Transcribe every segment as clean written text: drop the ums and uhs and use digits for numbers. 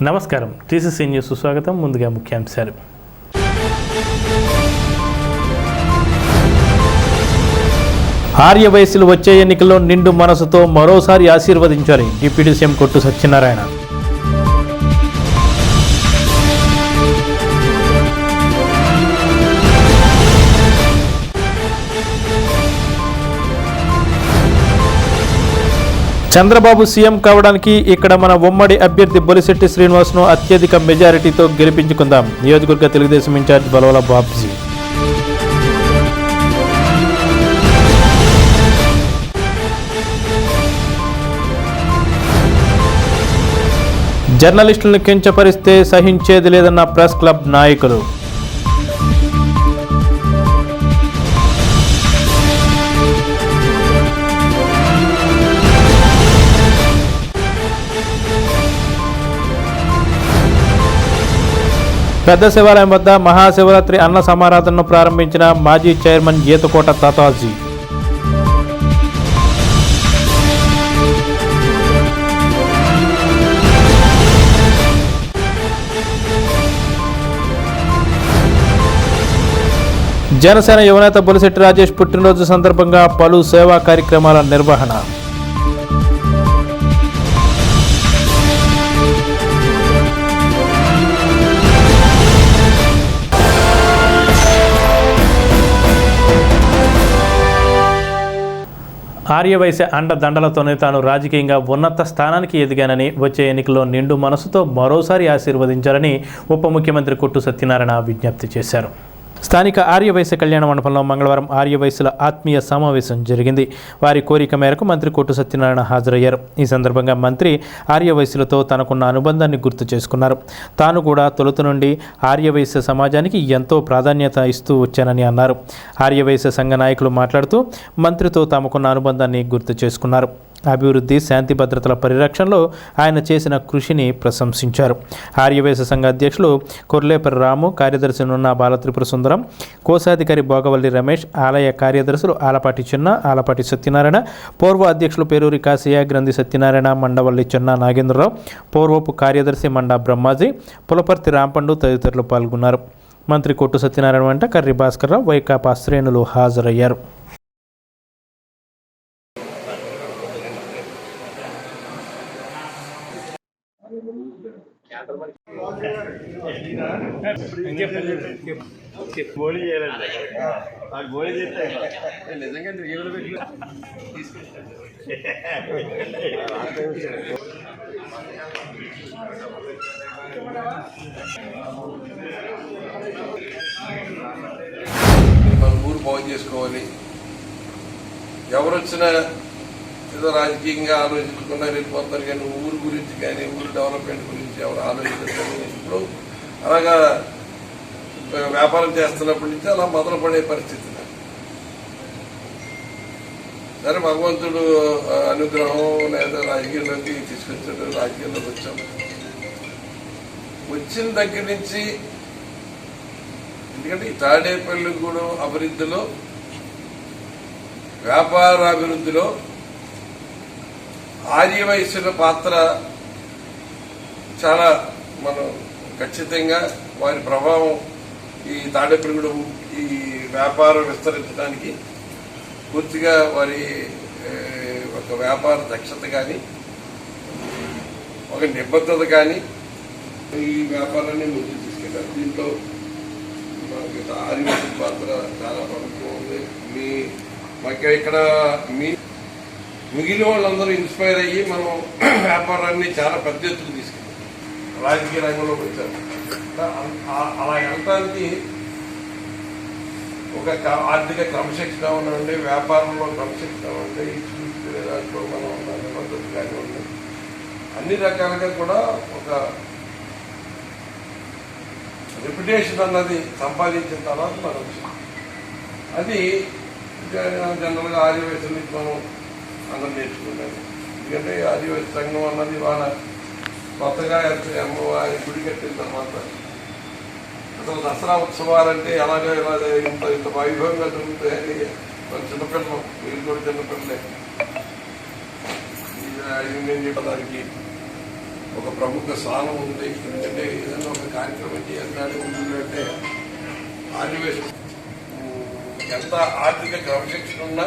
నమస్కారం, TCC news స్వాగతం. ముందుగా ముఖ్యాంశాలు. ఆర్యవైశ్యులు వచ్చే ఎన్నికల్లో నిండు మనసుతో మరోసారి ఆశీర్వదించాలి డిప్యూటీ సీఎం కొట్టు సత్యనారాయణ. చంద్రబాబు సీఎం కావడానికి ఇక్కడ మన ఉమ్మడి అభ్యర్థి బొలిశెట్టి శ్రీనివాస్ను అత్యధిక మెజారిటీతో గెలిపించుకుందాం. నియోజకవర్గ తెలుగుదేశం ఇన్ఛార్జ్ బలవల బాబ్జీ. జర్నలిస్టులను కించపరిస్తే సహించేది లేదన్న ప్రెస్ క్లబ్ నాయకులు. పెద్ద శివాలయం వద్ద మహాశివరాత్రి అన్న సమారాధనను ప్రారంభించిన మాజీ చైర్మన్ ఈతకోట తాతాజీ. జనసేన యువనేత బొలిశెట్టి రాజేష్ పుట్టినరోజు సందర్భంగా పలు సేవా కార్యక్రమాల నిర్వహణ. ఆర్యవైశ్య అండదండలతోనే తాను రాజకీయంగా ఉన్నత స్థానానికి ఎదిగానని, వచ్చే ఎన్నికల్లో నిండు మనసుతో మరోసారి ఆశీర్వదించాలని ఉప ముఖ్యమంత్రి కొట్టు సత్యనారాయణ విజ్ఞప్తి చేశారు. స్థానిక ఆర్యవైశ్య కళ్యాణ మండపంలో మంగళవారం ఆర్యవైశ్యుల ఆత్మీయ సమావేశం జరిగింది. వారి కోరిక మేరకు మంత్రి కొట్టు సత్యనారాయణ హాజరయ్యారు. ఈ సందర్భంగా మంత్రి ఆర్యవైశ్యులతో తనకున్న అనుబంధాన్ని గుర్తు చేసుకున్నారు. తాను కూడా తొలుత నుండి ఆర్యవైశ్య సమాజానికి ఎంతో ప్రాధాన్యత ఇస్తూ వచ్చానని అన్నారు. ఆర్యవైశ్య సంఘ నాయకులు మాట్లాడుతూ మంత్రితో తమకున్న అనుబంధాన్ని గుర్తు చేసుకున్నారు. అభివృద్ధి, శాంతి భద్రతల పరిరక్షణలో ఆయన చేసిన కృషిని ప్రశంసించారు. ఆర్యవైశ్య సంఘ అధ్యక్షులు కొర్లేపరి రాము, కార్యదర్శి నున్న బాలత్రిపుర సుందరం, కోశాధికారి భోగవల్లి రమేష్, ఆలయ కార్యదర్శులు ఆలపాటి చిన్న, ఆలపాటి సత్యనారాయణ, పూర్వ అధ్యక్షులు పేరూరి కాశయ్య, గ్రంథి సత్యనారాయణ, మండవల్లి చిన్న నాగేంద్రరావు, పూర్వపు కార్యదర్శి మండా బ్రహ్మాజీ, పులపర్తి రాంపండు తదితరులు పాల్గొన్నారు. మంత్రి కొట్టు సత్యనారాయణ వెంట కర్రి భాస్కర్రావు, వైకాపా శ్రేణులు హాజరయ్యారు. మన ఊరు బాగు చేసుకోవాలి. ఎవరు వచ్చినా ఏదో రాజకీయంగా ఆలోచించకుండా వెళ్ళిపోతారు, కానీ ఊరు గురించి కానీ ఊరు డెవలప్మెంట్ గురించి ఎవరు ఆలోచించారు. ఇప్పుడు అలాగా వ్యాపారం చేస్తున్నప్పటి నుంచి అలా మొదలు పడే పరిస్థితి. సరే, భగవంతుడు అనుగ్రహం లేదా రాజకీయంలోకి తీసుకొచ్చాడు, రాజకీయంలోకి వచ్చాము. వచ్చిన దగ్గర నుంచి ఎందుకంటే ఈ తాడేపల్లిగూడెం అభివృద్ధిలో, వ్యాపార అభివృద్ధిలో ఆర్యవైశ్యుల పాత్ర చాలా మనం ఖచ్చితంగా వారి ప్రభావం ఈ తాడేపల్లిగూడెం ఈ వ్యాపారం విస్తరించడానికి పూర్తిగా వారి ఒక వ్యాపార దక్షత కానీ, ఒక నిబద్ధత కానీ ఈ వ్యాపారాన్ని ముందుకు తీసుకెళ్ళారు. దీంట్లో మనకి ఆర్యవైశ్యుల పాత్ర చాలా ప్రముఖంగా ఉంది. మాకు ఇక్కడ మిగిలిన వాళ్ళందరూ ఇన్స్పైర్ అయ్యి మనం వ్యాపారాన్ని చాలా పెద్ద ఎత్తుకు తీసుకెళ్ళాం, రాజకీయ రంగంలోకి వచ్చారు. అలా వెళ్ళటానికి ఒక ఆర్థిక క్రమశిక్షణ ఉండండి, వ్యాపారంలో క్రమశిక్షణ ఉండి, చూసుకునే దాంట్లో మనం నిబద్ధత కానివ్వండి, అన్ని రకాలుగా కూడా ఒక రెప్యుటేషన్ అన్నది సంపాదించిన తర్వాత మనం అది జనరల్గా ఆర్యవైశ్యుల నుంచి మనం అందరం నేర్చుకున్నాను. ఎందుకంటే ఆదివాసీ సంఘం అన్నది వాళ్ళ కొత్తగా అమ్మవారి గుడి కట్టిన తర్వాత అసలు దసరా ఉత్సవాలంటే ఎలాగో ఇంత వైభవంగా జరుగుతాయని చిన్నపిల్లలు, వీళ్ళు కూడా చిన్నపిల్లలే. నేను చెప్పడానికి ఒక ప్రముఖ స్థానం ఉంది. ఎందుకంటే ఏదైనా ఒక కార్యక్రమం చేయాలంటే ఉందంటే ఆదివేశం ఎంత ఆర్థిక క్రమశిక్షణ ఉన్నా,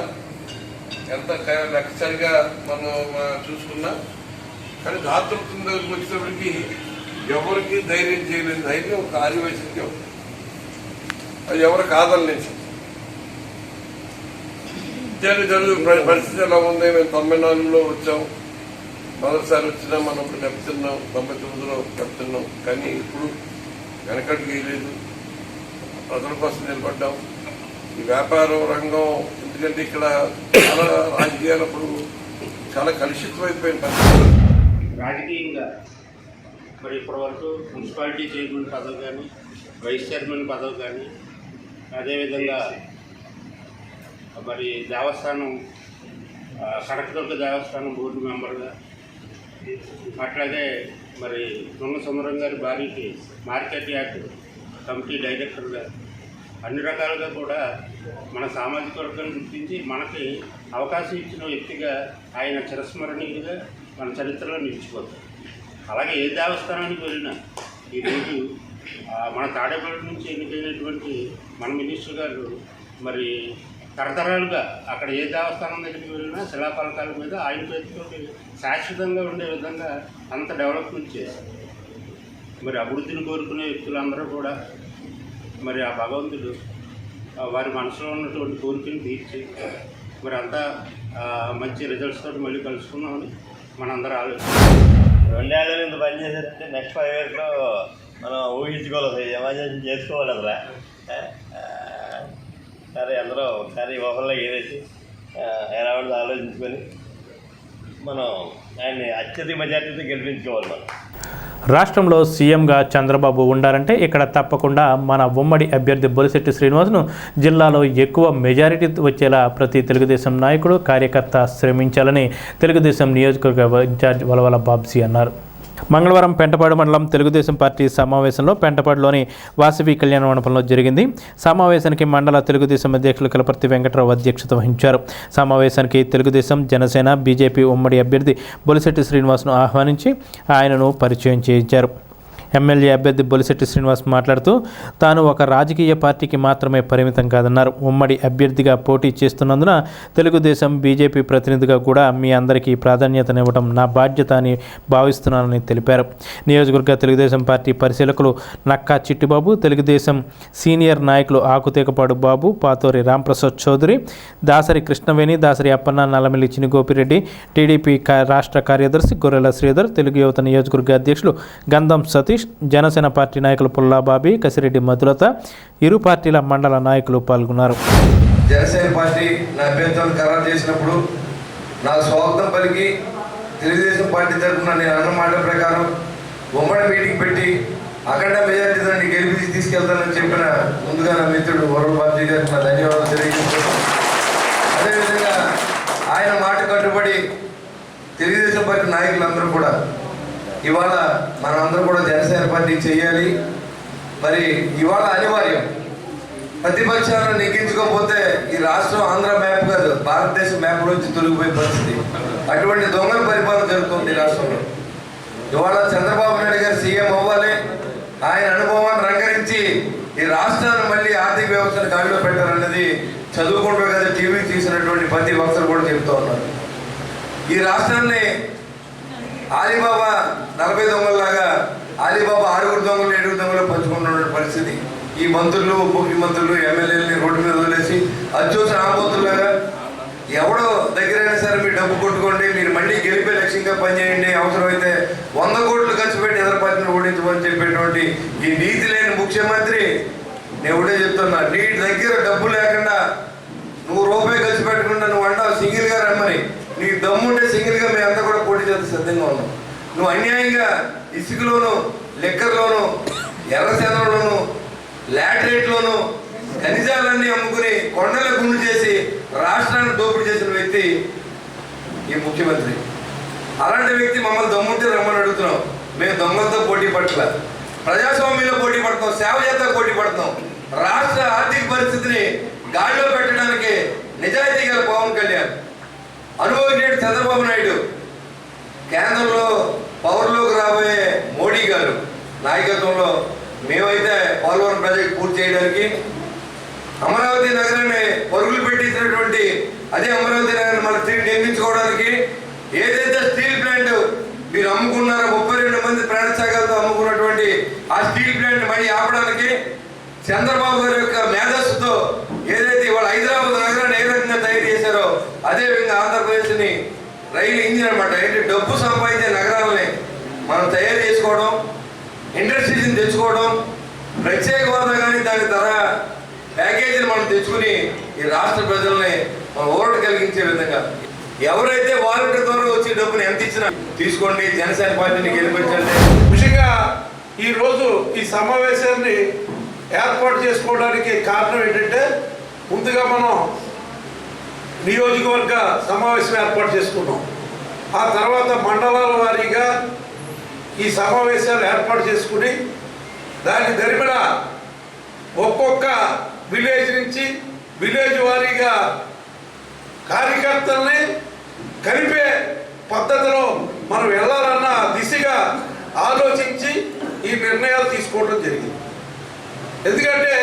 ఎంత లక్షరిగా మనం చూసుకున్నా, కానీ దాతృత్వం దగ్గరికి వచ్చేటప్పటికి ఎవరికి ధైర్యం చేయలేని ధైర్యం ఒక ఆదివేశంకే ఉంది. అది ఎవరు కాదనిలేదు. పరిస్థితి ఎలా ఉంది? మేము 94లో వచ్చాం, మొదటిసారి వచ్చినా మనం ఇప్పుడు దెబ్బతిన్నాం, 99లో దెబ్బతిన్నాం. కానీ ఇప్పుడు వెనకడుగు వేయలేదు, ప్రజల కోసం నిలబడ్డాం. ఈ వ్యాపారం రంగం, ఎందుకంటే ఇక్కడ చాలా రాజకీయాలు అప్పుడు చాలా కలుషితమైపోయిన పరిస్థితులు. రాజకీయంగా మరి ఇప్పటివరకు మున్సిపాలిటీ చైర్మన్ పదవి కానీ, వైస్ చైర్మన్ పదవి కానీ, అదేవిధంగా మరి దేవస్థానం కనకదుర్గ దేవస్థానం బోర్డు మెంబర్గా, అట్లాగే మరి దొంగ సుందరం గారి భార్యకి మార్కెట్ యార్డ్ కమిటీ డైరెక్టర్గా, అన్ని రకాలుగా కూడా మన సామాజిక వర్గాన్ని గుర్తించి మనకి అవకాశం ఇచ్చిన వ్యక్తిగా ఆయన చిరస్మరణీయుడిగా మన చరిత్రలో నిలిచిపోతారు. అలాగే ఏ దేవస్థానానికి వెళ్ళినా ఈరోజు మన తాడేపల్లి నుంచి ఎన్నికైనటువంటి మన మినిస్టర్ గారు మరి తరతరాలుగా అక్కడ ఏ దేవస్థానం దగ్గరికి వెళ్ళినా శిలాఫలకాల మీద ఆయన పేరుతో శాశ్వతంగా ఉండే విధంగా అంత డెవలప్మెంట్ చేశారు. మరి అభివృద్ధిని కోరుకునే వ్యక్తులందరూ కూడా మరి ఆ భగవంతుడు వారి మనసులో ఉన్నటువంటి కోరికను తీర్చి మరి అంతా మంచి రిజల్ట్స్ తోటి మళ్ళీ కలుసుకుందామని మనందరూ ఆలోచిస్తాం. 2 ఏళ్ళలో ఇంత పని చేశారంటే నెక్స్ట్ 5 yearsలో మనం ఊహించుకోవాలి, ఎమర్జెన్సీ చేసుకోవాలి అసలు. సరే, అందరూ ఒకసారి ఊహల్లో ఏదైతే ఎలా ఉంటుందో ఆలోచించుకొని మనం ఆయన్ని అత్యధిక మెజార్టీతో గెలిపించుకోవాలి. మనం రాష్ట్రంలో సీఎంగా చంద్రబాబు ఉండాలంటే ఇక్కడ తప్పకుండా మన ఉమ్మడి అభ్యర్థి బొలిశెట్టి శ్రీనివాస్ను జిల్లాలో ఎక్కువ మెజారిటీ వచ్చేలా ప్రతి తెలుగుదేశం నాయకుడు, కార్యకర్త శ్రమించాలని తెలుగుదేశం నియోజకవర్గ ఇన్ఛార్జ్ వలవల బాబ్జీ అన్నారు. మంగళవారం పెంటపాడు మండలం తెలుగుదేశం పార్టీ సమావేశంలో పెంటపాడులోని వాసవి కళ్యాణ మండపంలో జరిగింది. సమావేశానికి మండల తెలుగుదేశం అధ్యక్షులు కలపర్తి వెంకటరావు అధ్యక్షత వహించారు. సమావేశానికి తెలుగుదేశం, జనసేన, బీజేపీ ఉమ్మడి అభ్యర్థి బొలిశెట్టి శ్రీనివాస్ను ఆహ్వానించి ఆయనను పరిచయం చేయించారు. ఎమ్మెల్యే అభ్యర్థి బొలిశెట్టి శ్రీనివాస్ మాట్లాడుతూ తాను ఒక రాజకీయ పార్టీకి మాత్రమే పరిమితం కాదన్నారు. ఉమ్మడి అభ్యర్థిగా పోటీ చేస్తున్నందున తెలుగుదేశం, బీజేపీ ప్రతినిధిగా కూడా మీ అందరికీ ప్రాధాన్యతనివ్వడం నా బాధ్యత అని భావిస్తున్నానని తెలిపారు. నియోజకవర్గ తెలుగుదేశం పార్టీ పరిశీలకులు నక్కా చిట్టిబాబు, తెలుగుదేశం సీనియర్ నాయకులు ఆకుతేకపాడు బాబు, పాతూరి రాంప్రసాద్ చౌదరి, దాసరి కృష్ణవేణి, దాసరి అప్పన్న, నల్లమిల్లి చినిగోపిరెడ్డి, టీడీపీ రాష్ట్ర కార్యదర్శి గొర్రెల శ్రీధర్, తెలుగు యువత నియోజకవర్గ అధ్యక్షులు గంధం సతీష్, జనసేన పార్టీ నాయకులు పుల్లా బాబీ, కసిరెడ్డి మధులత, ఇరు పార్టీల మండల నాయకులు పాల్గొన్నారు. జనసేన పార్టీ నా అభ్యర్థులను ఖరారు చేసినప్పుడు నా స్వాగతం పలికి తెలుగుదేశం పార్టీ తరఫున నేను అన్న మాట ప్రకారం ఉమ్మడి మీటింగ్ పెట్టి అఖండ మెజార్టీ దాన్ని గెలిపించి తీసుకెళ్తానని చెప్పిన ముందుగా నా మిత్రుడు వరుణ్ బాబ్జీ గారికి నా ధన్యవాదాలు తెలియజేస్తున్నాను. అదేవిధంగా ఆయన మాట కట్టుబడి తెలుగుదేశం పార్టీ నాయకులందరూ కూడా ఇవాళ మనమందరం కూడా జనసేన పార్టీ చేయాలి. మరి ఇవాళ అనివార్యం. ప్రతిపక్షాలను నెగ్గించుకోకపోతే ఈ రాష్ట్రం ఆంధ్ర మ్యాప్ కాదు, భారతదేశం మ్యాప్ నుంచి తొలగిపోయే పరిస్థితి. అటువంటి దొంగల పరిపాలన జరుగుతుంది ఈ రాష్ట్రంలో. ఇవాళ చంద్రబాబు నాయుడు గారు సీఎం అవ్వాలి, ఆయన అనుభవాన్ని రంగరించి ఈ రాష్ట్రాన్ని మళ్ళీ ఆర్థిక వ్యవస్థను గాడిలో పెట్టాలన్నది చదువుకుంటూ కదా టీవీ తీసినటువంటి ప్రతి ఒక్కరు కూడా చెప్తూ ఉన్నారు. ఈ రాష్ట్రాన్ని ఆలీబాబా 40 దొంగల్లాగా ఆలీబాబా 6 దొంగలు 7 దొంగలు పంచుకుంటున్న పరిస్థితి. ఈ మంత్రులు, ఉప ముఖ్యమంత్రులు, ఎమ్మెల్యేలని రోడ్డు మీద వదిలేసి అచ్చూసిన ఆంబోతుల్లాగా ఎవడో దగ్గరైనా సరే మీరు డబ్బు కొట్టుకోండి, మీరు మళ్ళీ గెలిపే లక్ష్యంగా పనిచేయండి, అవసరమైతే 100 కోట్లు ఖర్చు పెట్టి ఎదురు పార్టీని ఓడించమని చెప్పేటువంటి ఈ నీతి లేని ముఖ్యమంత్రి, నేను ఒకటే చెప్తున్నా, నీ దగ్గర డబ్బు లేకుండా నువ్వు రూపాయి ఖర్చు పెట్టకుండా నువ్వు అంటావు సింగిల్గా రమ్మని. నీకు దమ్ముంటే సింగిల్గా మేము అంతా కూడా పోటీ చేస్తే సిద్ధంగా ఉన్నాం. నువ్వు అన్యాయంగా ఇసుకలోను, లెక్కర్లోను, ఎర్రచంద్రంలోను, లాటరేట్లోను ఖనిజాలన్నీ అమ్ముకుని కొండల గుండు చేసి రాష్ట్రాన్ని దోపిడీ చేసిన వ్యక్తి ఈ ముఖ్యమంత్రి. అలాంటి వ్యక్తి మమ్మల్ని దమ్ముంటే రమ్మని అడుగుతున్నాం. మేము దొంగలతో పోటీ పడట్ల, ప్రజాస్వామ్యంలో పోటీ పడతాం, సేవ చేత పోటీ పడతాం. రాష్ట్ర ఆర్థిక పరిస్థితిని గాడిలో పెట్టడానికి నిజాయితీ గల పవన్ కళ్యాణ్, అనుభవజ్ఞుడు చంద్రబాబు నాయుడు కేంద్రంలో పవర్లోకి రాబోయే మోడీ గారు నాయకత్వంలో మేమైతే పోలవరం ప్రాజెక్ట్ పూర్తి చేయడానికి అమరావతి నగరాన్ని పరుగులు పెట్టించినటువంటి అదే అమరావతి నగరాన్ని మనం తిరిగి నిర్మించుకోవడానికి ఏదైతే స్టీల్ ప్లాంట్ మీరు అమ్ముకున్నారో 32 మంది ప్రాణత్యాగాలతో అమ్ముకున్నటువంటి ఆ స్టీల్ ప్లాంట్ మళ్ళీ ఆపడానికి చంద్రబాబు గారి యొక్క మేధస్సుతో ఏదైతే ఇవాళ హైదరాబాద్ నగరాన్ని ఏ రకంగా తయారు చేశారో అదేవిధంగా ఆంధ్రప్రదేశ్ని రైలు ఇంజిన్ అనమాట ఏంటి డబ్బు సంపాదించే నగరాలని మనం తయారు చేసుకోవడం, ఇండస్ట్రీస్ని తెచ్చుకోవడం, ప్రత్యేక హోదా కానీ దాని ధర ప్యాకేజీని మనం తెచ్చుకుని ఈ రాష్ట్ర ప్రజల్ని మనం ఊరట కలిగించే విధంగా ఎవరైతే వాలంటీర్ ద్వారా వచ్చే డబ్బుని ఎంత ఇచ్చినా తీసుకోండి, జనసేన పార్టీని గెలిపించండి. ముఖ్యంగా ఈరోజు ఈ సమావేశాన్ని ఏర్పాటు చేసుకోవడానికి కారణం ఏంటంటే ముందుగా మనం నియోజకవర్గ సమావేశం ఏర్పాటు చేసుకున్నాం. ఆ తర్వాత మండలాల వారీగా ఈ సమావేశాలు ఏర్పాటు చేసుకుని దాని దరిమిడ ఒక్కొక్క విలేజ్ నుంచి విలేజ్ వారీగా కార్యకర్తల్ని కలిపే పద్ధతిలో మనం వెళ్ళాలన్న దిశగా ఆలోచించి ఈ నిర్ణయాలు తీసుకోవడం జరిగింది. ఎందుకంటే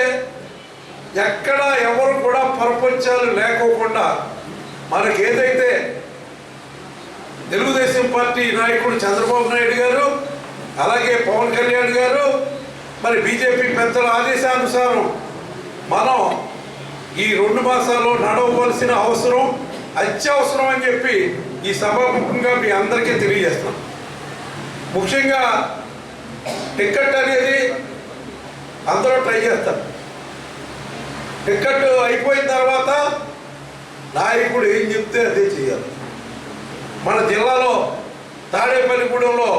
ఎక్కడ ఎవరు కూడా ప్రపంచాలు లేకోకుండా మనకి ఏదైతే తెలుగుదేశం పార్టీ నాయకుడు చంద్రబాబు నాయుడు గారు అలాగే పవన్ కళ్యాణ్ గారు మరి బీజేపీ పెద్దల ఆదేశానుసారం మనం ఈ 2 మాసాల్లో నడవవలసిన అవసరం అత్యవసరం అని చెప్పి ఈ సభాముఖంగా మీ అందరికీ తెలియజేస్తాం. ముఖ్యంగా టికెట్ అనేది అందరూ ట్రై చేస్తారు. టికెట్ అయిపోయిన తర్వాత నాయకుడు ఏం చెప్తే అదే చేయాలి. మన జిల్లాలో తాడేపల్లిగూడెంలో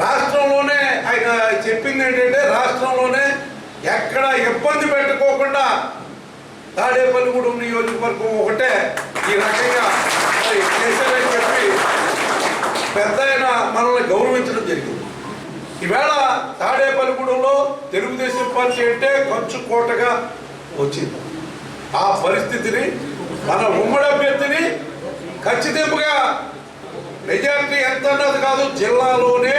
రాష్ట్రంలోనే ఆయన చెప్పింది ఏంటంటే రాష్ట్రంలోనే ఎక్కడ ఇబ్బంది పెట్టుకోకుండా తాడేపల్లిగూడెం నియోజకవర్గం ఒకటే ఈ రకంగా చేశారని చెప్పి పెద్ద ఆయన మనల్ని గౌరవించడం జరిగింది. ఈవేళ తాడేపల్లిగూడెంలో తెలుగుదేశం పార్టీ అంటే ఖర్చు కోటగా వచ్చింది. ఆ పరిస్థితిని మన ఉమ్మడి అభ్యర్థిని ఖచ్చితంగా మెజార్టీ ఎంత అన్నది కాదు, జిల్లాలోనే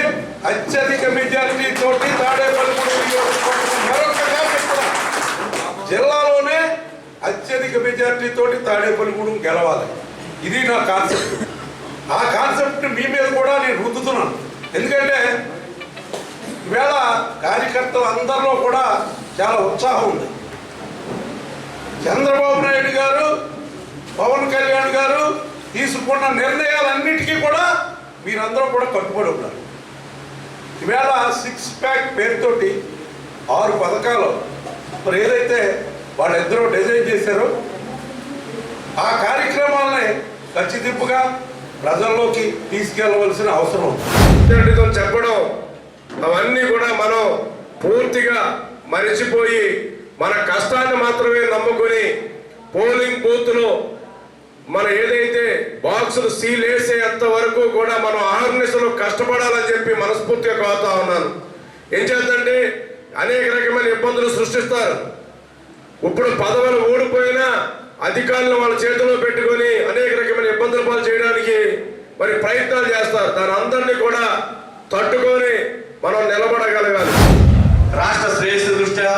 అత్యధిక మెజార్టీ తోటి తాడేపల్లిగూడెం నియోజకవర్గం మరొకగా చెప్తున్నా, జిల్లాలోనే అత్యధిక మెజార్టీ తోటి తాడేపల్లిగూడెం గెలవాలి. ఇది నా కాన్సెప్ట్. ఆ కాన్సెప్ట్ మీ మీద కూడా నేను రుద్దుతున్నాను. ఎందుకంటే ఈవేళ కార్యకర్తలు అందరిలో కూడా చాలా ఉత్సాహం ఉంది. చంద్రబాబు నాయుడు గారు పవన్ కళ్యాణ్ గారు తీసుకున్న నిర్ణయాలన్నిటికీ కూడా మీరందరూ కూడా కట్టుబడి ఉన్నారు. ఈవేళ 6 ప్యాక్ పేరుతోటి 6 పథకాలు మరి ఏదైతే వాళ్ళిద్దరూ డిజైన్ చేశారో ఆ కార్యక్రమాలని ఖచ్చితంగా ప్రజల్లోకి తీసుకెళ్లవలసిన అవసరం ఉంది. చెప్పడం అవన్నీ కూడా మనం పూర్తిగా మరిచిపోయి మన కష్టాన్ని మాత్రమే నమ్ముకొని పోలింగ్ బూత్లో మన ఏదైతే బాక్సులు సీల్ వేసేంత వరకు కూడా మనం ఆహర్నిశలు కష్టపడాలని చెప్పి మనస్ఫూర్తిగా కోరుతా ఉన్నాను. ఏం చేద్దంటే అనేక రకమైన ఇబ్బందులు సృష్టిస్తారు. ఇప్పుడు పదవులు ఓడిపోయినా అధికారులను వాళ్ళ చేతిలో పెట్టుకొని అనేక రకమైన ఇబ్బందుల పాలు చేయడానికి మరి ప్రయత్నాలు చేస్తారు. దాని అందరినీ కూడా తట్టుకొని మనం నిలబడగలగాలి. రాష్ట్ర శ్రేయస్సు దృష్ట్యా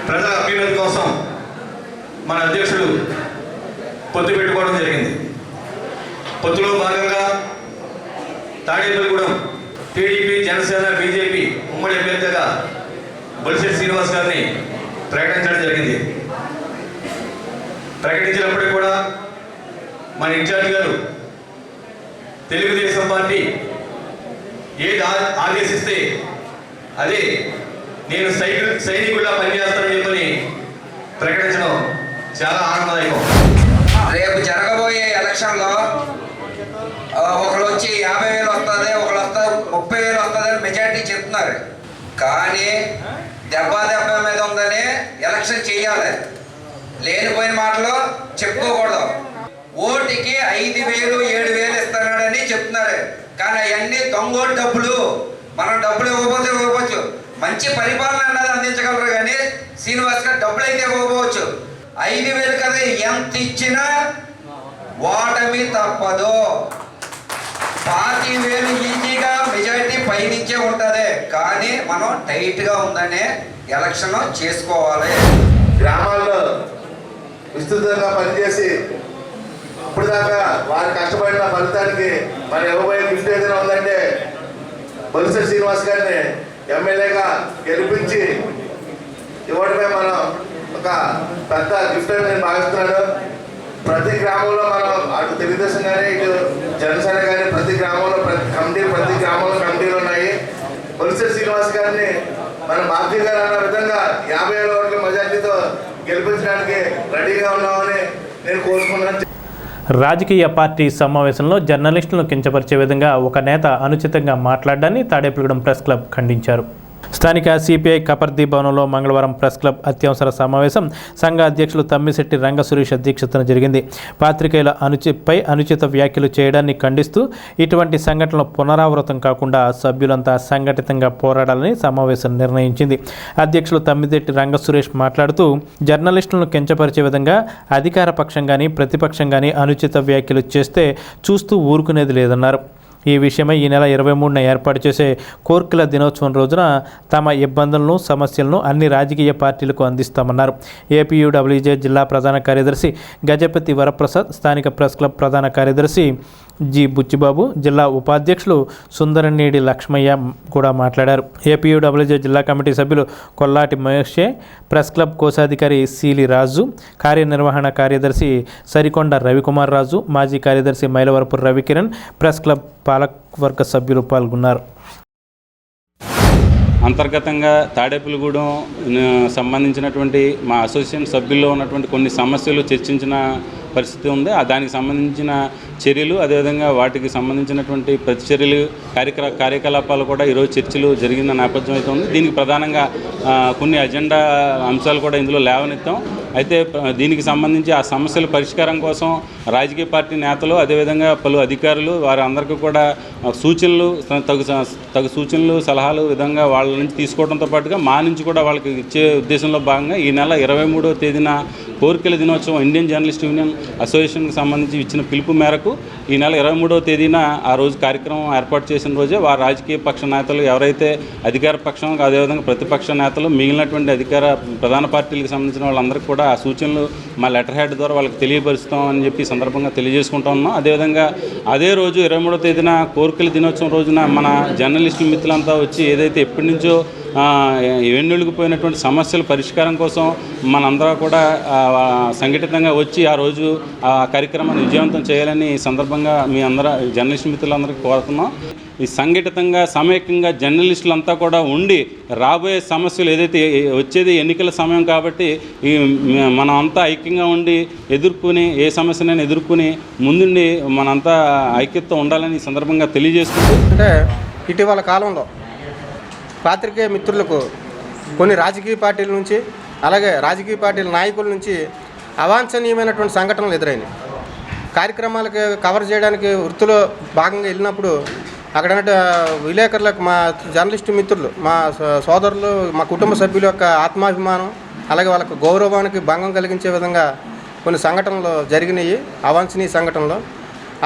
ప్రజల అభ్యున్నతి కోసం మన అధ్యక్షుడు పొత్తు పెట్టుకోవడం జరిగింది. పొత్తులో భాగంగా తాడేపల్లిగూడెం టీడీపీ, జనసేన, బీజేపీ ఉమ్మడి అభ్యర్థిగా బొలిశెట్టి శ్రీనివాస్ గారిని ప్రకటించడం జరిగింది. ప్రకటించినప్పటికీ కూడా మన ఇన్ఛార్జ్ గారు తెలుగుదేశం పార్టీ ఏది ఆదేశిస్తే అదే నేను సైనికుడిగా పనిచేస్తానని చెప్పని ప్రకటించడం చాలా ఆనందదాయకం. రేపు జరగబోయే ఎలక్షన్లో ఒకళ్ళు వచ్చి 50,000 వస్తుంది, ఒకళ్ళు వస్తుంది 30,000 వస్తుంది అని మెజార్టీ చెప్తున్నారు. కానీ దెబ్బ మీద ఉందని ఎలక్షన్ చేయాలి. లేనిపోయిన మాటలు చెప్పుకోకూడదు. ఓటుకి 5,000, 7,000 ఇస్తున్నాడని చెప్తున్నారు. కానీ అవన్నీ దొంగోటి డబ్బులు. మనం డబ్బులు ఇవ్వకపోవచ్చు, మంచి పరిపాలన అన్నది అందించగలరు. కానీ శ్రీనివాస్ గారు డబ్బులు అయితే ఇవ్వకపోవచ్చు. 5,000 కదా ఎంత ఇచ్చినా ఓటమి తప్పదు. 40,000 ఈజీగా మెజారిటీ పైనుంచే ఉంటుంది. కానీ మనం టైట్గా ఉందనే ఎలక్షన్ చేసుకోవాలి. గ్రామాల్లో విస్తృతంగా పనిచేసి ఇప్పుడు దాకా వారు కష్టపడిన ఫలితానికి మన ఇవ్వబోయే గిఫ్ట్ ఏదైనా ఉందంటే బొలిశెట్టి శ్రీనివాస్ గారిని ఎమ్మెల్యేగా గెలిపించి ఇవ్వడమే మనం ఒక పెద్ద గిఫ్ట్ అని నేను భావిస్తున్నాను. ప్రతి గ్రామంలో మనం అటు తెలుగుదేశం కానీ ఇటు జనసేన కానీ ప్రతి గ్రామంలో ప్రతి గ్రామంలో కమిటీలు ఉన్నాయి. బొలిశెట్టి శ్రీనివాస్ గారిని మన బాధ్యత గారు అన్న విధంగా 50,000 ఓట్ల మెజార్టీతో గెలిపించడానికి రెడీగా ఉన్నామని నేను కోరుకున్నాను. రాజకీయ పార్టీ సమావేశంలో జర్నలిస్టులను కించపరిచే విధంగా ఒక నేత అనుచితంగా మాట్లాడాన్ని తాడేపల్లిగూడెం ప్రెస్ క్లబ్ ఖండించారు. స్థానిక సిపిఐ కపర్దీ భవనంలో మంగళవారం ప్రెస్ క్లబ్ అత్యవసర సమావేశం సంఘ అధ్యక్షులు తమ్మిశెట్టి రంగ సురేష్ అధ్యక్షతన జరిగింది. పాత్రికేయుల అనుచిత వ్యాఖ్యలు చేయడాన్ని ఖండిస్తూ ఇటువంటి సంఘటనలు పునరావృతం కాకుండా సభ్యులంతా సంఘటితంగా పోరాడాలని సమావేశం నిర్ణయించింది. అధ్యక్షులు తమ్మిశెట్టి రంగ సురేష్ మాట్లాడుతూ జర్నలిస్టులను కించపరిచే విధంగా అధికార పక్షం కానీ ప్రతిపక్షం కానీ అనుచిత వ్యాఖ్యలు చేస్తే చూస్తూ ఊరుకునేది లేదన్నారు. ఈ విషయమై ఈ నెల 23న ఏర్పాటు చేసే కోర్కెల దినోత్సవం రోజున తమ ఇబ్బందులను సమస్యలను అన్ని రాజకీయ పార్టీలకు అందిస్తామన్నారు. ఏపీయూడబ్ల్యూజే జిల్లా ప్రధాన కార్యదర్శి గజపతి వరప్రసాద్, స్థానిక ప్రెస్ క్లబ్ ప్రధాన కార్యదర్శి జి బుచ్చిబాబు, జిల్లా ఉపాధ్యక్షులు సుందరనేడి లక్ష్మయ్య కూడా మాట్లాడారు. ఏపీయూడబ్ల్యూజే జిల్లా కమిటీ సభ్యులు కొల్లాటి మహేషే, ప్రెస్ క్లబ్ కోశాధికారి సీలి రాజు, కార్యనిర్వహణ కార్యదర్శి సరికొండ రవికుమార్ రాజు, మాజీ కార్యదర్శి మైలవరపు రవికిరణ్, ప్రెస్ క్లబ్ పాలకవర్గ సభ్యులు పాల్గొన్నారు. అంతర్గతంగా తాడేపల్లిగూడెం సంబంధించినటువంటి మా అసోసియేషన్ సభ్యుల్లో ఉన్నటువంటి కొన్ని సమస్యలు చర్చించిన పరిస్థితి ఉంది. దానికి సంబంధించిన చర్యలు, అదేవిధంగా వాటికి సంబంధించినటువంటి ప్రతిచర్యలు, కార్యకలాపాలు కూడా ఈరోజు చర్చలు జరిగిన నేపథ్యం అయితే ఉంది. దీనికి ప్రధానంగా కొన్ని అజెండా అంశాలు కూడా ఇందులో లేవనెత్తాం. అయితే దీనికి సంబంధించి ఆ సమస్యల పరిష్కారం కోసం రాజకీయ పార్టీ నేతలు, అదేవిధంగా పలు అధికారులు వారందరికీ కూడా సూచనలు, తగు సూచనలు, సలహాలు విధంగా వాళ్ళ నుంచి తీసుకోవడంతో పాటుగా మా నుంచి కూడా వాళ్ళకి ఇచ్చే ఉద్దేశంలో భాగంగా ఈ నెల 23వ తేదీన కోర్కెల దినోత్సవం ఇండియన్ జర్నలిస్ట్ యూనియన్ అసోసియేషన్కి సంబంధించి ఇచ్చిన పిలుపు మేరకు ఈ నెల 23వ తేదీన ఆ రోజు కార్యక్రమం ఏర్పాటు చేసిన రోజే వారు రాజకీయ పక్ష నేతలు ఎవరైతే అధికార పక్షం, అదేవిధంగా ప్రతిపక్ష నేతలు, మిగిలినటువంటి ప్రధాన పార్టీలకు సంబంధించిన వాళ్ళందరికీ కూడా ఆ సూచనలు మా లెటర్ హెడ్ ద్వారా వాళ్ళకి తెలియపరుస్తాం అని చెప్పి సందర్భంగా తెలియజేసుకుంటా ఉన్నాం. అదేవిధంగా అదే రోజు 23వ తేదీన కోర్కెల దినోత్సవం రోజున మన జర్నలిస్టుల మిత్రులంతా వచ్చి ఏదైతే ఎప్పటి నుంచో వెన్నెలుగుపోయినటువంటి సమస్యల పరిష్కారం కోసం మనందరూ కూడా సంఘటితంగా వచ్చి ఆ రోజు ఆ కార్యక్రమాన్ని విజయవంతం చేయాలని ఈ సందర్భంగా మీ అందరూ జర్నలిస్ట్ మిత్రులందరికీ కోరుతున్నాం. ఈ సంఘటితంగా సమైక్యంగా జర్నలిస్టులంతా కూడా ఉండి రాబోయే సమస్యలు ఏదైతే వచ్చేది ఎన్నికల సమయం కాబట్టి ఈ మనం అంతా ఐక్యంగా ఉండి ఎదుర్కొని ఏ సమస్యనైనా ఎదుర్కొని ముందుండి మనంతా ఐక్యతతో ఉండాలని ఈ సందర్భంగా తెలియజేసుకుంటూ, అంటే ఇటీవల కాలంలో పాత్రికేయ మిత్రులకు కొన్ని రాజకీయ పార్టీల నుంచి, అలాగే రాజకీయ పార్టీల నాయకుల నుంచి అవాంఛనీయమైనటువంటి సంఘటనలు ఎదురైనాయి. కార్యక్రమాలకి కవర్ చేయడానికి వృత్తిలో భాగంగా వెళ్ళినప్పుడు అక్కడ విలేకరులకు, మా జర్నలిస్టు మిత్రులు, మా సోదరులు, మా కుటుంబ సభ్యుల యొక్క ఆత్మాభిమానం, అలాగే వాళ్ళకు గౌరవానికి భంగం కలిగించే విధంగా కొన్ని సంఘటనలు జరిగినాయి, అవాంఛనీయ సంఘటనలు.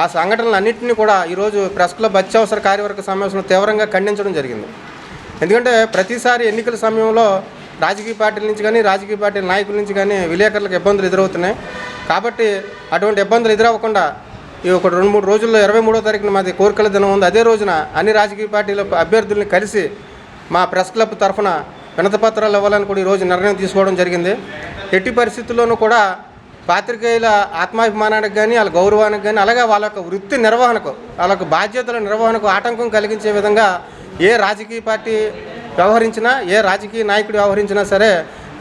ఆ సంఘటనలు అన్నింటినీ కూడా ఈరోజు ప్రెస్ క్లబ్ అత్యవసర కార్యవర్గ సమావేశంలో తీవ్రంగా ఖండించడం జరిగింది. ఎందుకంటే ప్రతిసారి ఎన్నికల సమయంలో రాజకీయ పార్టీల నుంచి కానీ, రాజకీయ పార్టీల నాయకుల నుంచి కానీ విలేకరులకు ఇబ్బందులు ఎదురవుతున్నాయి. కాబట్టి అటువంటి ఇబ్బందులు ఎదురవ్వకుండా ఈ ఒక 2-3 రోజుల్లో 23వ తారీఖున మాది కోర్కెల దినం ఉంది. అదే రోజున అన్ని రాజకీయ పార్టీల అభ్యర్థుల్ని కలిసి మా ప్రెస్ క్లబ్ తరఫున వినతిపత్రాలు ఇవ్వాలని కూడా ఈరోజు నిర్ణయం తీసుకోవడం జరిగింది. ఎట్టి పరిస్థితుల్లోనూ కూడా పాత్రికేయుల ఆత్మాభిమానానికి కానీ, వాళ్ళ గౌరవానికి కానీ, అలాగే వాళ్ళ యొక్క వృత్తి నిర్వహణకు, వాళ్ళ యొక్క బాధ్యతల నిర్వహణకు ఆటంకం కలిగించే విధంగా ఏ రాజకీయ పార్టీ వ్యవహరించినా, ఏ రాజకీయ నాయకుడు వ్యవహరించినా సరే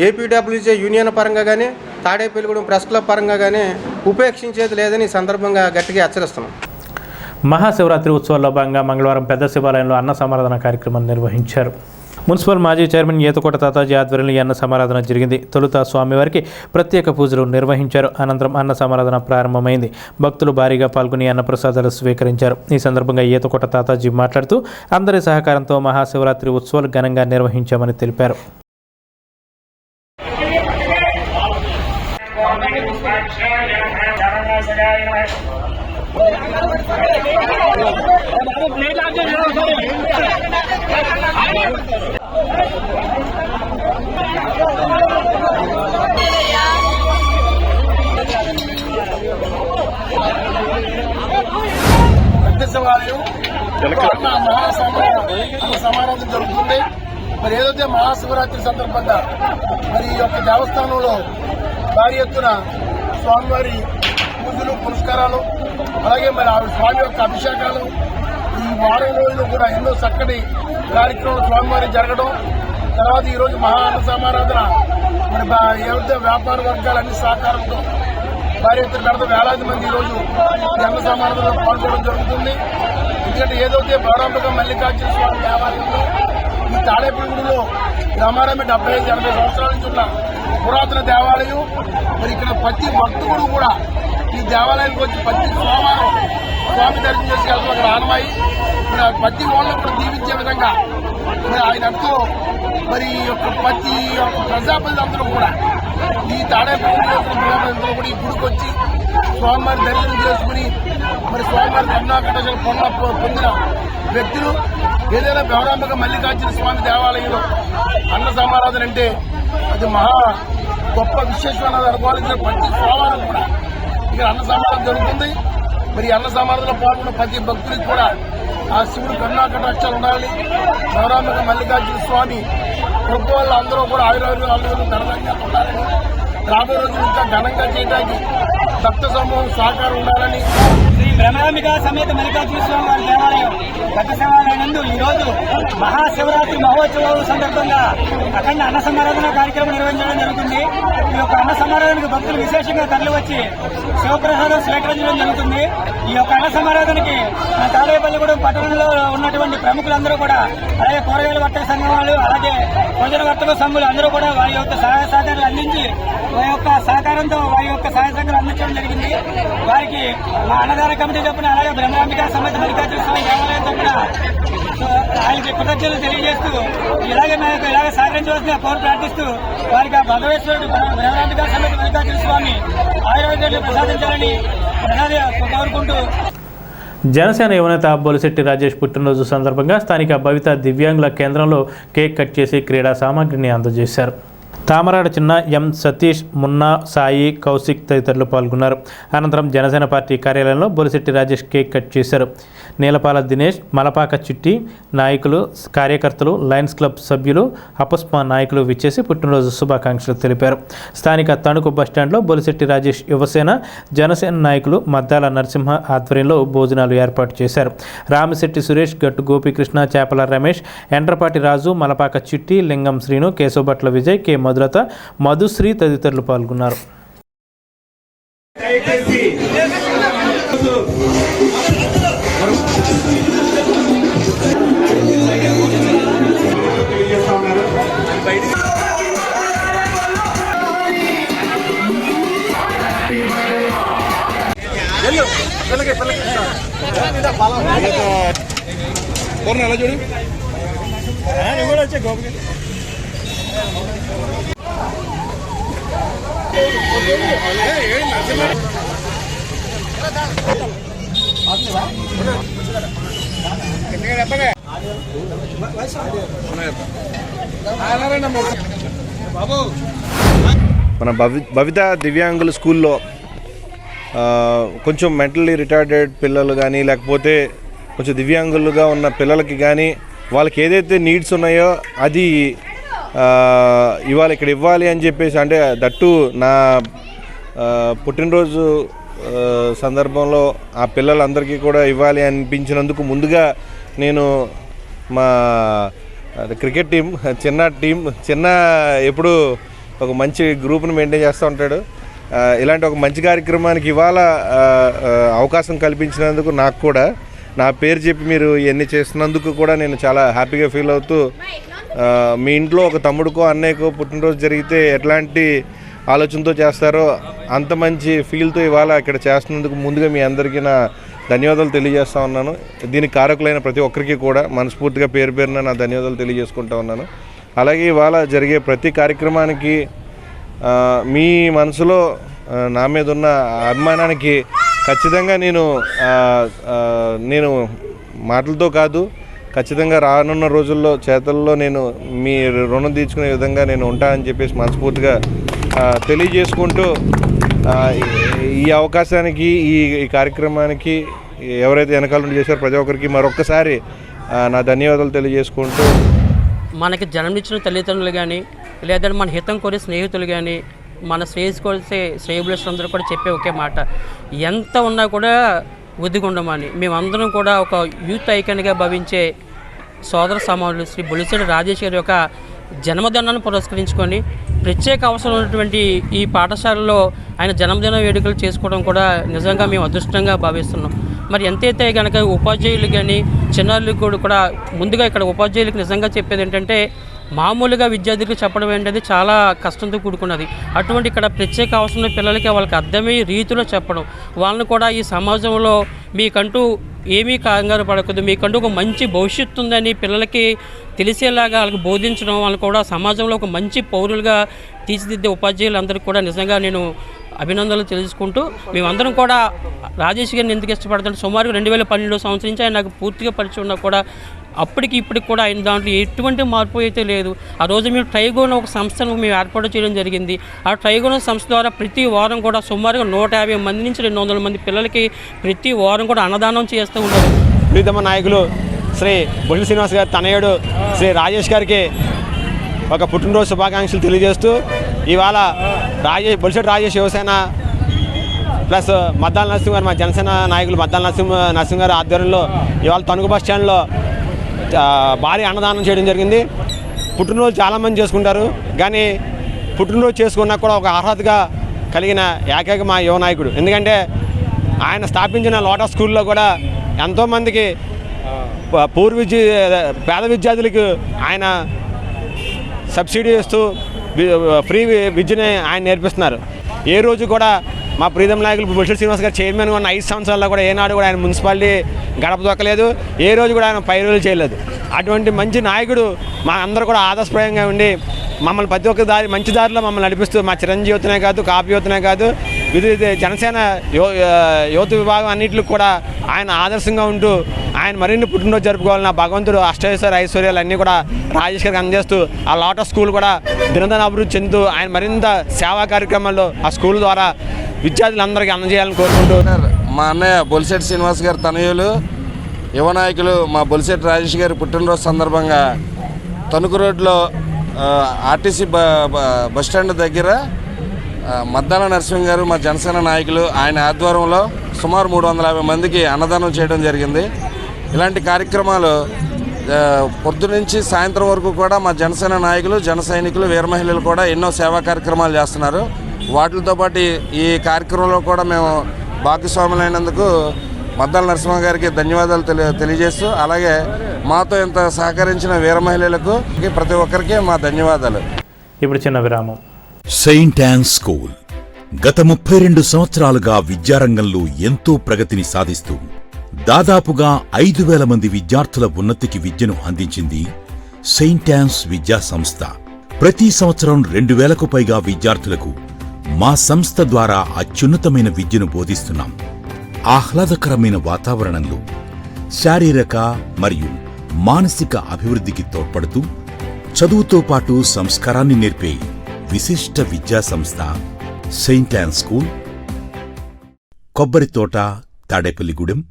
ఏపీడబ్ల్యూజే యూనియన్ పరంగా కానీ, తాడేపల్లిగూడెం ప్రెస్ క్లబ్ పరంగా కానీ ఉపేక్షించేది లేదని ఈ సందర్భంగా గట్టిగా హెచ్చరిస్తున్నాం. మహాశివరాత్రి ఉత్సవాల్లో భాగంగా మంగళవారం పెద్ద శివాలయంలో అన్న సమారాధన కార్యక్రమం నిర్వహించారు. మున్సిపల్ మాజీ చైర్మన్ ఈతకోట తాతాజీ ఆధ్వర్యంలో అన్న సమారాధన జరిగింది. తొలుత స్వామివారికి ప్రత్యేక పూజలు నిర్వహించారు. అనంతరం అన్న సమారాధన ప్రారంభమైంది. భక్తులు భారీగా పాల్గొని అన్నప్రసాదాలు స్వీకరించారు. ఈ సందర్భంగా ఈతకోట తాతాజీ మాట్లాడుతూ అందరి సహకారంతో మహాశివరాత్రి ఉత్సవాలు ఘనంగా నిర్వహించామని తెలిపారు. సమారాధన జరుగుతుంది. మరి ఏదైతే మహాశివరాత్రి సందర్భంగా మరి ఈ యొక్క దేవస్థానంలో భారీ ఎత్తున స్వామివారి పూజలు పురస్కారాలు, అలాగే మరి ఆ స్వామి యొక్క అభిషేకాలు ఈ వారం రోజులు కూడా ఎన్నో చక్కటి కార్యక్రమాలు స్వామివారి జరగడం, తర్వాత ఈరోజు మహా అన్న సమారాధన మరి ఏవైతే వ్యాపార వర్గాలన్నీ సహకారంతో భారీ ఎత్తున పెడతా వేలాది మంది ఈరోజు ఈ అన్న సమారాధనలో పాల్గొనడం జరుగుతుంది. ఎందుకంటే ఏదైతే బౌరాంబిక మల్లికార్జున స్వామి దేవాలయంలో ఈ తాడేపల్లిగూడలో రామారామి 75-80 సంవత్సరాల నుంచి ఉన్న పురాతన దేవాలయం. మరి ఇక్కడ ప్రతి భక్తుడు కూడా ఈ దేవాలయానికి వచ్చి ప్రతి సోమవారం స్వామి దర్శనం చేసుకెళ్తాం. అక్కడ ఆనమాయి మరి ప్రతి వాళ్ళని కూడా దీవించే విధంగా మరి ఆయన ఎంతో మరి ప్రతి ప్రజాప్రతినిధులందరూ కూడా ఈ తాడేపల్లిగూడలో ప్రజాప్రతినిధులు కూడా ఈ గుడికి వచ్చి స్వామివారి దర్శనం చేసుకుని మరి స్వామివారి కరుణాకటాక్షాలు పొందిన వ్యక్తులు. ఏదైనా బౌరాంబిక మల్లికార్జున స్వామి దేవాలయంలో అన్న సమారాధన అంటే అది మహా గొప్ప విశేషమైన అనుకోవాల్సిన ప్రతి సోమవారం కూడా ఇక్కడ అన్న సమారాధన జరుగుతుంది. మరి అన్న సమారాధనలో పాల్గొన్న ప్రతి భక్తులకు కూడా ఆ శివుడు కరుణాకటాక్షాలు ఉండాలి. బౌరాంబిక మల్లికార్జున స్వామి గొప్ప వాళ్ళు అందరూ కూడా ఆయుర్వేదాలు ఘనంగా ఉండాలని, రాబోయే రోజులు ఇంకా ఘనంగా చేయడానికి భక్త సమూహం సహకారం ఉండాలని శ్రీ బ్రహ్మాంబిక సమేత మల్లికార్జున స్వామి వారి దేవాలయం గత శివాలయందు ఈ రోజు మహాశివరాత్రి మహోత్సవాల సందర్భంగా అఖండ అన్న సమారాధన కార్యక్రమం నిర్వహించడం జరుగుతుంది. ఈ యొక్క అన్న సమారాధనకు భక్తులు విశేషంగా తరలివచ్చి శివప్రసాదం స్వీకరించడం జరుగుతుంది. ఈ యొక్క అన్న సమారాధనకి తాడేపల్లిగూడెం పట్టణంలో ఉన్నటువంటి ప్రముఖులందరూ కూడా, అలాగే కూరగాయల వర్తక సంఘం వాళ్ళు, అలాగే భోజన వర్తక సంఘులు అందరూ కూడా వారి యొక్క సహాయ సహకారాలు అందించి వారి యొక్క సహకారంతో వారి యొక్క సహాయ సహకారం అందించడం జరిగింది. వారికి మా అన్నదాన కమిటీ తరపున, అలాగే బ్రహ్మాంబిక సమేత మల్లికార్జున స్వామి దేవాలయం తరపున ఆయనకి కృతజ్ఞతలు తెలియజేస్తూ ఇలాగే మేము ఇలాగే సహకరించవలసిన కోరు ప్రార్థిస్తూ వారికి ఆ భగవేశ్వరుడు బ్రహ్మాంబిక సమేత మల్లికార్జున స్వామి ఆయుర్వేదాన్ని ప్రసాదించాలని కోరుకుంటూ. జనసేన యువనేత బొలిశెట్టి రాజేష్ పుట్టినరోజు సందర్భంగా స్థానిక భవిత దివ్యాంగుల కేంద్రంలో కేక్ కట్ చేసి క్రీడా సామాగ్రిని అందజేశారు. తామరాడ చిన్న, ఎం సతీష్, మున్నా, సాయి, కౌశిక్ తదితరులు పాల్గొన్నారు. అనంతరం జనసేన పార్టీ కార్యాలయంలో బొలిశెట్టి రాజేష్ కేక్ కట్ చేశారు. నీలపాల దినేష్, మలపాక చిట్టి నాయకులు, కార్యకర్తలు, లయన్స్ క్లబ్ సభ్యులు, అపుస్మా నాయకులు విచ్చేసి పుట్టినరోజు శుభాకాంక్షలు తెలిపారు. స్థానిక తణుకు బస్టాండ్లో బొలిశెట్టి రాజేష్ యువసేన, జనసేన నాయకులు మద్దాల నరసింహ ఆధ్వర్యంలో భోజనాలు ఏర్పాటు చేశారు. రామిశెట్టి సురేష్, గట్టు గోపీకృష్ణ, చేపల రమేష్, ఎండ్రపాటి రాజు, మలపాక చిట్టి, లింగం శ్రీను, కేశవభట్ల విజయ్, కె మధులత, మధుశ్రీ తదితరులు పాల్గొన్నారు. మన భవిత దివ్యాంగుల స్కూల్లో కొంచెం మెంటల్లీ రిటార్డెడ్ పిల్లలు కానీ, లేకపోతే కొంచెం దివ్యాంగులుగా ఉన్న పిల్లలకి కానీ వాళ్ళకి ఏదైతే నీడ్స్ ఉన్నాయో అది ఇవాళ ఇక్కడ ఇవ్వాలి అని చెప్పేసి, అంటే దట్టు నా పుట్టినరోజు సందర్భంలో ఆ పిల్లలందరికీ కూడా ఇవ్వాలి అనిపించినందుకు ముందుగా నేను మా క్రికెట్ టీం చిన్న ఎప్పుడు ఒక మంచి గ్రూప్ని మెయింటైన్ చేస్తూ ఉంటాడు. ఇలాంటి ఒక మంచి కార్యక్రమానికి ఇవాళ అవకాశం కల్పించినందుకు నాకు కూడా నా పేరు చెప్పి మీరు ఇవన్నీ చేస్తున్నందుకు కూడా నేను చాలా హ్యాపీగా ఫీల్ అవుతూ, మీ ఇంట్లో ఒక తమ్ముడికో అన్నయ్యకో పుట్టినరోజు జరిగితే ఎట్లాంటి ఆలోచనతో చేస్తారో అంత మంచి ఫీల్తో ఇవాళ ఇక్కడ చేస్తున్నందుకు ముందుగా మీ అందరికీ నా ధన్యవాదాలు తెలియజేస్తూ ఉన్నాను. దీనికి కారకులైన ప్రతి ఒక్కరికి కూడా మనస్ఫూర్తిగా పేరు పేరున నా ధన్యవాదాలు తెలియజేసుకుంటూ ఉన్నాను. అలాగే ఇవాళ జరిగే ప్రతి కార్యక్రమానికి మీ మనసులో నా మీద ఉన్న అభిమానానికి ఖచ్చితంగా నేను మాటలతో కాదు, ఖచ్చితంగా రానున్న రోజుల్లో చేతల్లో నేను మీ రుణం తీర్చుకునే విధంగా నేను ఉంటానని చెప్పేసి మనస్ఫూర్తిగా తెలియజేసుకుంటూ ఈ అవకాశానికి ఈ కార్యక్రమానికి ఎవరైతే వెనకాల నుండి చేశారో ప్రతి ఒక్కరికి మరొక్కసారి నా ధన్యవాదాలు తెలియజేసుకుంటూ, మనకి జన్మనిచ్చిన తల్లిదండ్రులు కానీ లేదంటే మన హితం కోరే స్నేహితులు కానీ మన శ్రేయస్కోసే శ్రేయభిలాషులందరూ కూడా చెప్పే ఒకే మాట, ఎంత ఉన్నా కూడా ఒదిగుండమని. మేమందరం కూడా ఒక యూత్ ఐకాన్గా భావించే సోదర సమానులు శ్రీ బొలిశెట్టి రాజేష్ గారి యొక్క జన్మదినాన్ని పురస్కరించుకొని ప్రత్యేక అవసరం ఉన్నటువంటి ఈ పాఠశాలలో ఆయన జన్మదిన వేడుకలు చేసుకోవడం కూడా నిజంగా మేము అదృష్టంగా భావిస్తున్నాం. మరి ఎంతైతే కనుక ఉపాధ్యాయులు కానీ చిన్నారులకు కూడా ముందుగా ఇక్కడ ఉపాధ్యాయులకు నిజంగా చెప్పేది ఏంటంటే, మామూలుగా విద్యార్థులకు చెప్పడం ఏంటంటే చాలా కష్టంతో కూడుకున్నది. అటువంటి ఇక్కడ ప్రత్యేక అవసరం పిల్లలకి వాళ్ళకి అర్థమయ్యే రీతిలో చెప్పడం, వాళ్ళని కూడా ఈ సమాజంలో మీకంటూ ఏమీ కంగారు పడకూడదు, మీకంటూ ఒక మంచి భవిష్యత్తు ఉందని పిల్లలకి తెలిసేలాగా వాళ్ళకి బోధించడం, వాళ్ళని కూడా సమాజంలో ఒక మంచి పౌరులుగా తీర్చిదిద్దే ఉపాధ్యాయులందరికీ కూడా నిజంగా నేను అభినందనలు తెలుసుకుంటూ, మేమందరం కూడా రాజేష్ గారిని ఎందుకు ఇష్టపడతాను, సుమారు 2012 సంవత్సరం నుంచి ఆయన నాకు పూర్తిగా పరిచయం ఉన్నా కూడా అప్పటికి ఇప్పటికి కూడా ఆయన దాంట్లో ఎటువంటి మార్పు అయితే లేదు. ఆ రోజు మేము ట్రైగోన్ ఒక సంస్థను మేము ఏర్పాటు చేయడం జరిగింది. ఆ ట్రైగోన్ సంస్థ ద్వారా ప్రతి వారం కూడా సుమారుగా 150 మంది నుంచి 200 మంది పిల్లలకి ప్రతి వారం కూడా అన్నదానం చేస్తూ ఉన్నారు. ప్రీతమ నాయకులు శ్రీ బొలిశెట్టి శ్రీనివాస్ గారి తనయుడు శ్రీ రాజేష్ గారికి ఒక పుట్టినరోజు శుభాకాంక్షలు తెలియజేస్తూ, ఇవాళ బొలిశెట్టి రాజేష్ యువసేన ప్లస్ మద్దాల నరసింహ గారు, మా జనసేన నాయకులు మద్దాల నరసింహ గారి ఆధ్వర్యంలో ఇవాళ తణుకు బస్ స్టాండ్లో భారీ అన్నదానం చేయడం జరిగింది. పుట్టినరోజు చాలామంది చేసుకుంటారు, కానీ పుట్టినరోజు చేసుకున్నా కూడా ఒక అర్హతగా కలిగిన ఏకైక మా యువ నాయకుడు. ఎందుకంటే ఆయన స్థాపించిన లోటస్ స్కూల్లో కూడా ఎంతోమందికి పేద విద్యార్థులకు ఆయన సబ్సిడీ ఇస్తూ ఫ్రీ విద్యని ఆయన నేర్పిస్తున్నారు. ఏ రోజు కూడా మా ప్రీతం నాయకులు బొలిశెట్టి శ్రీనివాస్ గారు చైర్మన్గా ఉన్న 5 సంవత్సరాల్లో కూడా ఏనాడు కూడా ఆయన మున్సిపాలిటీ గడప దొక్కలేదు, ఏ రోజు కూడా ఆయన పైరులు చేయలేదు. అటువంటి మంచి నాయకుడు మా అందరూ కూడా ఆదర్శప్రాయంగా ఉండి మమ్మల్ని ప్రతి ఒక్క మంచి దారిలో మమ్మల్ని నడిపిస్తూ, మా చిరంజీవితనే కాదు, కాపు యువతనే కాదు, వివిధ జనసేన యువత విభాగం అన్నింటికి కూడా ఆయన ఆదర్శంగా ఉంటూ ఆయన మరిన్ని పుట్టినరోజు జరుపుకోవాలని భగవంతుడు ఐశ్వర్యాలు అన్నీ కూడా రాజేష్ గారికి అందజేస్తూ, ఆ లోటస్ స్కూల్ కూడా దినదిన అభివృద్ధి చెందుతూ ఆయన మరింత సేవా కార్యక్రమాల్లో ఆ స్కూల్ ద్వారా విద్యార్థులందరికీ అందజేయాలని కోరుకుంటూ, మా అన్నయ్య బొలిశెట్టి శ్రీనివాస్ గారి తనయులు యువ నాయకులు మా బొలిశెట్టి రాజేష్ గారి పుట్టినరోజు సందర్భంగా తణుకు రోడ్లో ఆర్టీసీ బస్టాండ్ దగ్గర మద్దాల నరసింహ గారు మా జనసేన నాయకులు ఆయన ఆధ్వర్యంలో సుమారు 350 మందికి అన్నదానం చేయడం జరిగింది. ఇలాంటి కార్యక్రమాలు పొద్దునుంచి సాయంత్రం వరకు కూడా మా జనసేన నాయకులు, జన సైనికులు, వీర మహిళలు కూడా ఎన్నో సేవా కార్యక్రమాలు చేస్తున్నారు. వాటితో పాటు ఈ కార్యక్రమంలో కూడా మేము భాగస్వాములైనందుకు మద్దాల నరసింహ గారికి ధన్యవాదాలు తెలియజేస్తూ, అలాగే మాతో ఇంత సహకరించిన వీర మహిళలకు ప్రతి ఒక్కరికి మా ధన్యవాదాలు. ఇప్పుడు చిన్న విరామం. సెయింట్ యాన్ స్కూల్ గత 32 సంవత్సరాలుగా విద్యారంగంలో ఎంతో ప్రగతిని సాధిస్తూ దాదాపుగా 5,000 మంది విద్యార్థుల ఉన్నతికి విద్యను అందించింది సెయింట్ యాన్స్ విద్యా సంస్థ. ప్రతి సంవత్సరం 2,000కు పైగా విద్యార్థులకు మా సంస్థ ద్వారా అత్యున్నతమైన విద్యను బోధిస్తున్నాం. ఆహ్లాదకరమైన వాతావరణంలో శారీరక మరియు మానసిక అభివృద్ధికి తోడ్పడుతూ చదువుతో పాటు సంస్కారాన్ని నేర్పే విశిష్ట విద్యా సంస్థ Saint an school, కొబ్బరితోట, Tadepalligudem,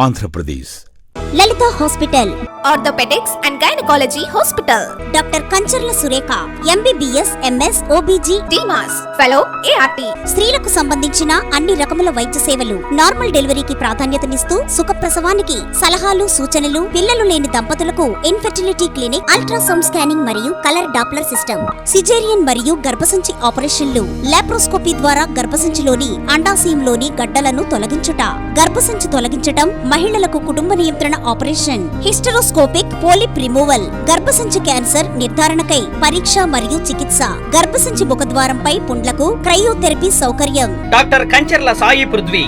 Andhra Pradesh. Lalitha hospital, orthopaedics and gynaecology hospital. Doctor Kancharla Surekha, MBBS, MS, OBG, డీమాస్, fellow, ART. స్త్రీలకు సంబంధించిన అన్ని రకముల వైద్య సేవలు, నార్మల్ డెలివరీకి ప్రాధాన్యతనిస్తూ సుఖప్రసవానికి సలహాలు, సూచనలు, పిల్లలు లేని దంపతులకు ఇన్ఫెర్టిలిటీ క్లినిక్, అల్ట్రాసౌండ్ స్కానింగ్ మరియు కలర్ డాప్లర్ సిస్టమ్, సిజేరియన్ మరియు గర్భసంచి ఆపరేషన్లు, లాప్రోస్కోపీ ద్వారా గర్భసంచిలోని అండాశయంలోని గడ్డలను తొలగించుట, గర్భసంచి తొలగించటం, మహిళలకు కుటుంబ నియంత్రణ ఆపరేషన్, హిస్టరోస్కోపిక్ పోలిప్ రిమూవల్, గర్భసంచి క్యాన్సర్ నిర్ధారణకై పరీక్ష మరియు చికిత్స, గర్భసంచి ముఖద్వారంపై పుండ్లకు క్రయోథెరపీ సౌకర్యం. Doctor Kancharla Sai Prithvi,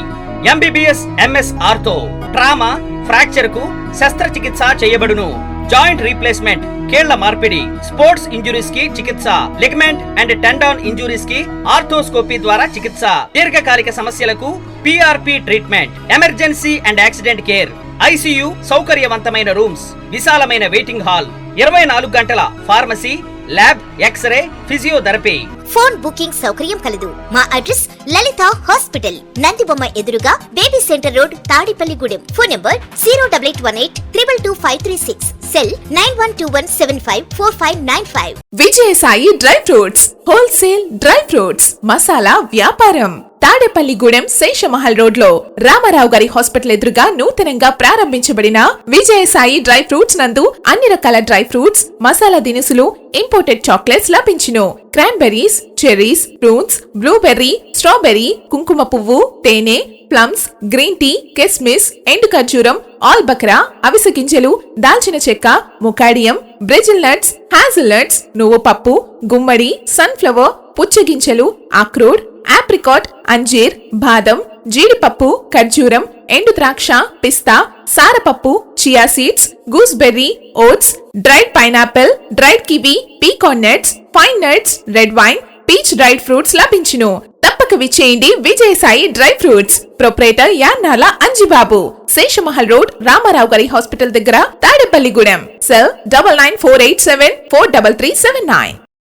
MBBS, MS ortho, trauma, fracture కు శస్త్రచికిత్స చేయబడును. జాయింట్ రీప్లేస్మెంట్, కేళ్ల మార్పిడి, స్పోర్ట్స్ ఇంజురీస్ కి చికిత్స, లిగమెంట్ అండ్ టెండాన్ ఇంజురీస్ కి ఆర్థోస్కోపీ ద్వారా చికిత్స, దీర్ఘకాలిక సమస్యలకు PRP treatment, emergency and accident care, ICU, సౌకర్యవంతమైన రూమ్స్, విశాలమైన వెయిటింగ్ హాల్, 24 గంటల pharmacy, lab, x ray, physiotherapy. Phone booking సౌకర్యం కలదు. మా అడ్రస్ లలిత హాస్పిటల్, నందిబొమ్మ ఎదురుగా, baby centre road, Tadipalligudem. Phone number 08818 222 cell 9121754595. Vijayasai dry fruits, wholesale dry fruits masala వ్యాపారం. తాడేపల్లిగూడెం శేషమహల్ రోడ్ లో రామారావు గారి హాస్పిటల్ ఎదురుగా నూతనంగా ప్రారంభించబడిన విజయసాయి డ్రై ఫ్రూట్స్ నందు అన్ని రకాల డ్రై ఫ్రూట్స్, మసాలా దినుసులు, ఇంపోర్టెడ్ చాక్లెట్స్ లభించును. Cranberries, cherries, fruits, blueberry, strawberry, కుంకుమ పువ్వు, తేనె, ప్లమ్స్, గ్రీన్ టీ, కిస్మిస్, ఎండు ఖర్జూరం, ఆల్ బక్రా, అవిసె గింజలు, దాల్చిన చెక్క, ముకాడియం, బ్రెజిల్ నట్స్, హాజల్ నట్స్, నువ్వు పప్పు, గుమ్మడి, సన్ఫ్లవర్, పుచ్చగింజలు, అక్రోడ్, ఆప్రికాట్, అంజీర్, బాదం, జీడిపప్పు, ఖర్జూరం, ఎండు ద్రాక్ష, పిస్తా, సారపప్పు, chia seeds, gooseberry, oats, dried pineapple, dried kiwi, pecan nuts, pine nuts, red wine, peach dried fruits లభించును. తప్పక విచ్చేయండి Vijayasai dry fruits. Proprietor Yannala Anjibabu, Seshamahal road, Ramarao గారి హాస్పిటల్ దగ్గర, తాడేపల్లిగూడెం. సెల్ 9948743379.